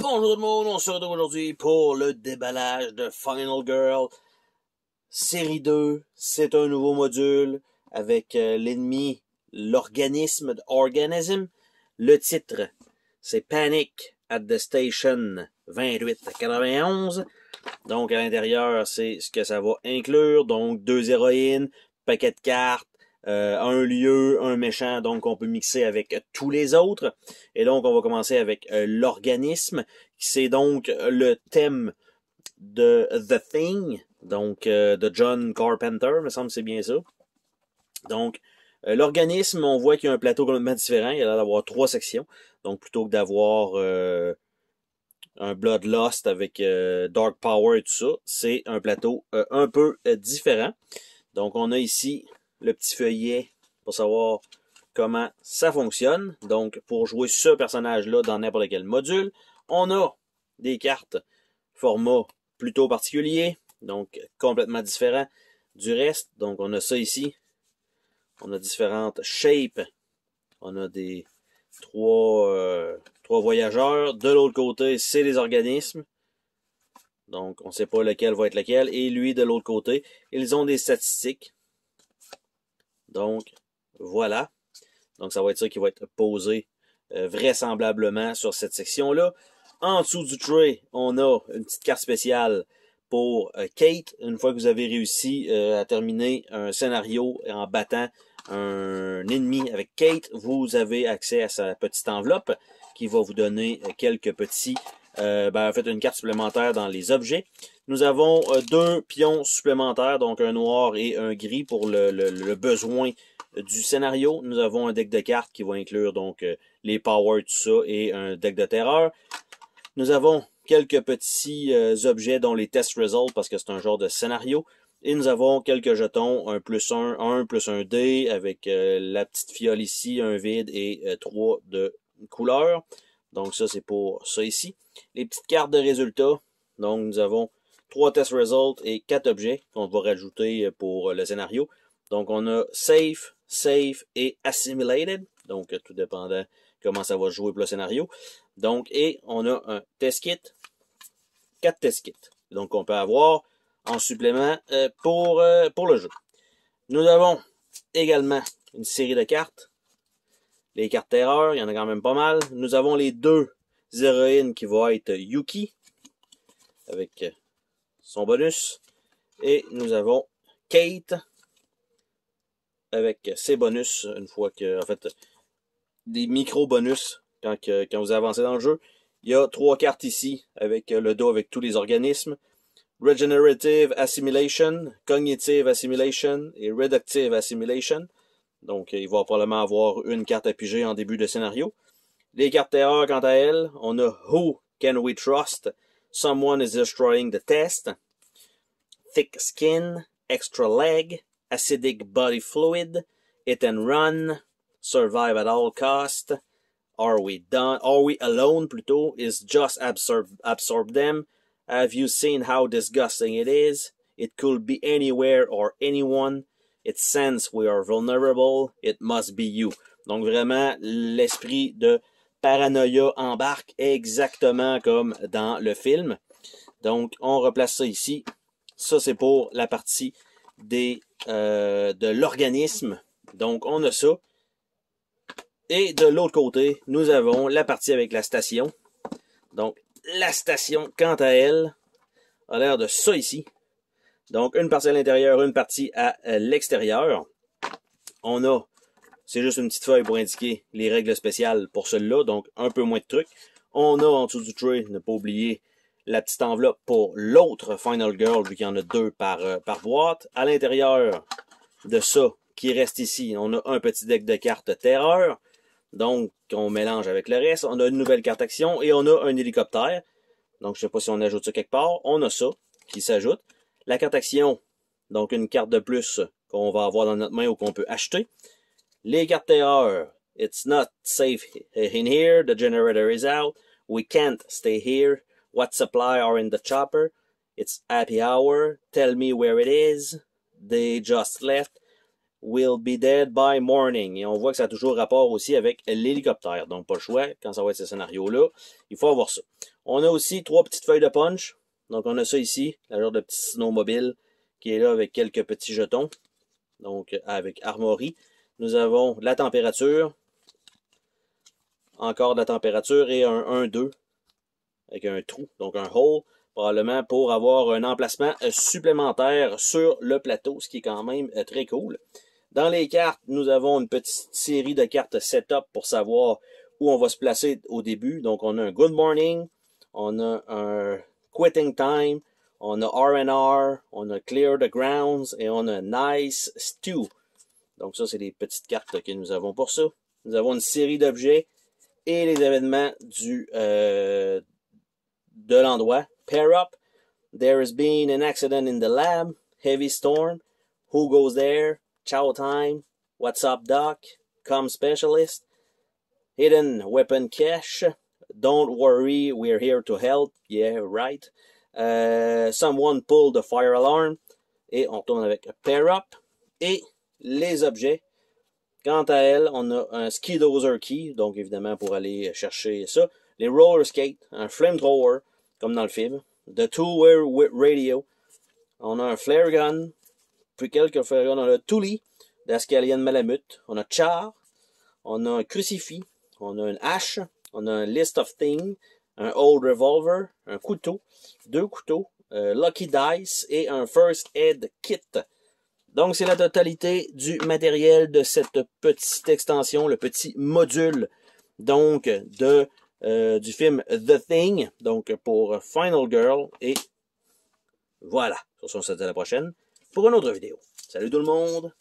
Bonjour tout le monde, on se retrouve aujourd'hui pour le déballage de Final Girl série 2. C'est un nouveau module avec l'ennemi, l'organisme, Organism. Le titre, c'est Panic at the Station 2891. Donc à l'intérieur, c'est ce que ça va inclure. Donc 2 héroïnes, paquet de cartes, un lieu, un méchant, donc on peut mixer avec tous les autres. Et donc on va commencer avec l'organisme, c'est donc le thème de The Thing, donc de John Carpenter, me semble que c'est bien ça. Donc l'organisme, on voit qu'il y a un plateau complètement différent, il a l'air d'avoir 3 sections, donc plutôt que d'avoir un Bloodlust avec Dark Power et tout ça, c'est un plateau un peu différent. Donc on a ici le petit feuillet pour savoir comment ça fonctionne. Donc, pour jouer ce personnage-là dans n'importe quel module, on a des cartes format plutôt particulier, donc complètement différent du reste. Donc, on a ça ici. On a différentes shapes. On a des trois voyageurs. De l'autre côté, c'est les organismes. Donc, on ne sait pas lequel va être lequel. Et lui, de l'autre côté, ils ont des statistiques. Donc, voilà. Donc, ça va être ça qui va être posé vraisemblablement sur cette section-là. En dessous du tray, on a une petite carte spéciale pour Kate. Une fois que vous avez réussi à terminer un scénario en battant un ennemi avec Kate, vous avez accès à sa petite enveloppe qui va vous donner quelques petits... en fait, une carte supplémentaire dans les objets. Nous avons 2 pions supplémentaires, donc un noir et un gris pour le besoin du scénario. Nous avons un deck de cartes qui va inclure donc les powers, tout ça, et un deck de terreur. Nous avons quelques petits objets dont les test results, parce que c'est un genre de scénario. Et nous avons quelques jetons, un plus un dé, avec la petite fiole ici, un vide et 3 de couleurs. Donc ça, c'est pour ça ici. Les petites cartes de résultats. Donc nous avons 3 test results et 4 objets qu'on va rajouter pour le scénario. Donc on a Safe, Safe et Assimilated. Donc tout dépendant comment ça va jouer pour le scénario. Donc, et on a un test kit. 4 test kits. Donc on peut avoir en supplément pour le jeu. Nous avons également une série de cartes. Les cartes terreur, il y en a quand même pas mal. Nous avons les 2 héroïnes qui vont être Yuki avec son bonus. Et nous avons Kate avec ses bonus, une fois que, en fait, des micro-bonus quand vous avancez dans le jeu. Il y a 3 cartes ici avec le dos avec tous les organismes. Regenerative Assimilation, Cognitive Assimilation et Reductive Assimilation. Donc, il va probablement avoir une carte à piger en début de scénario. Les cartes terreur, quant à elles, on a Who Can We Trust? Someone is Destroying the Test. Thick Skin, Extra Leg, Acidic Body Fluid, Hit and Run, Survive at All Cost, Are We Alone, plutôt, Is Just Absorb Them, Have You Seen How Disgusting It Is? It Could Be Anywhere or Anyone. It Sense We Are Vulnerable. It Must Be You. Donc vraiment, l'esprit de paranoïa embarque exactement comme dans le film. Donc, on replace ça ici. Ça, c'est pour la partie de l'organisme. Donc, on a ça. Et de l'autre côté, nous avons la partie avec la station. Donc, la station, quant à elle, a l'air de ça ici. Donc, une partie à l'intérieur, une partie à l'extérieur. On a, c'est juste une petite feuille pour indiquer les règles spéciales pour celui-là, donc un peu moins de trucs. On a en dessous du tray, ne pas oublier, la petite enveloppe pour l'autre Final Girl, vu qu'il y en a 2 par boîte. À l'intérieur de ça, qui reste ici, on a un petit deck de cartes terreur. Donc, on mélange avec le reste. On a une nouvelle carte action et on a un hélicoptère. Donc, je sais pas si on ajoute ça quelque part. On a ça qui s'ajoute. La carte action, donc une carte de plus qu'on va avoir dans notre main ou qu'on peut acheter. Les cartes terreur, it's not safe in here. The generator is out. We can't stay here. What supply are in the chopper? It's happy hour. Tell me where it is. They just left. will be dead by morning. Et on voit que ça a toujours rapport aussi avec l'hélicoptère. Donc, pas le choix, quand ça va être ce scénario-là, il faut avoir ça. On a aussi 3 petites feuilles de punch. Donc, on a ça ici, la genre de petit snowmobile qui est là avec quelques petits jetons. Donc, avec Armory. Nous avons la température. Encore de la température et un 1-2 avec un trou, donc un hole, probablement pour avoir un emplacement supplémentaire sur le plateau, ce qui est quand même très cool. Dans les cartes, nous avons une petite série de cartes setup pour savoir où on va se placer au début. Donc, on a un Good Morning, on a un Quitting Time, on a R&R, on a Clear the Grounds et on a Nice Stew. Donc, ça, c'est les petites cartes que nous avons pour ça. Nous avons une série d'objets et les événements de l'endroit. Pair up. There has been an accident in the lab. Heavy storm. Who goes there? Chow time. What's up, Doc? Com specialist. Hidden weapon cache. Don't worry, we're here to help. Yeah, right. Someone pulled the fire alarm. Et on tourne avec pair up. Et les objets. Quant à elle, on a un ski dozer key, donc évidemment pour aller chercher ça. Les roller skates, un flamethrower, comme dans le film. The two-way radio. On a un flare gun. Puis quelques flare guns. On a Tully, d'Ascalian Malamute. On a Char. On a un crucifix. On a une hache. On a un list of things. Un old revolver. Un couteau. 2 couteaux. Lucky dice. Et un first aid kit. Donc, c'est la totalité du matériel de cette petite extension, le petit module, donc, du film The Thing, donc, pour Final Girl. Et voilà. Sur ce, on se dit à la prochaine pour une autre vidéo. Salut tout le monde!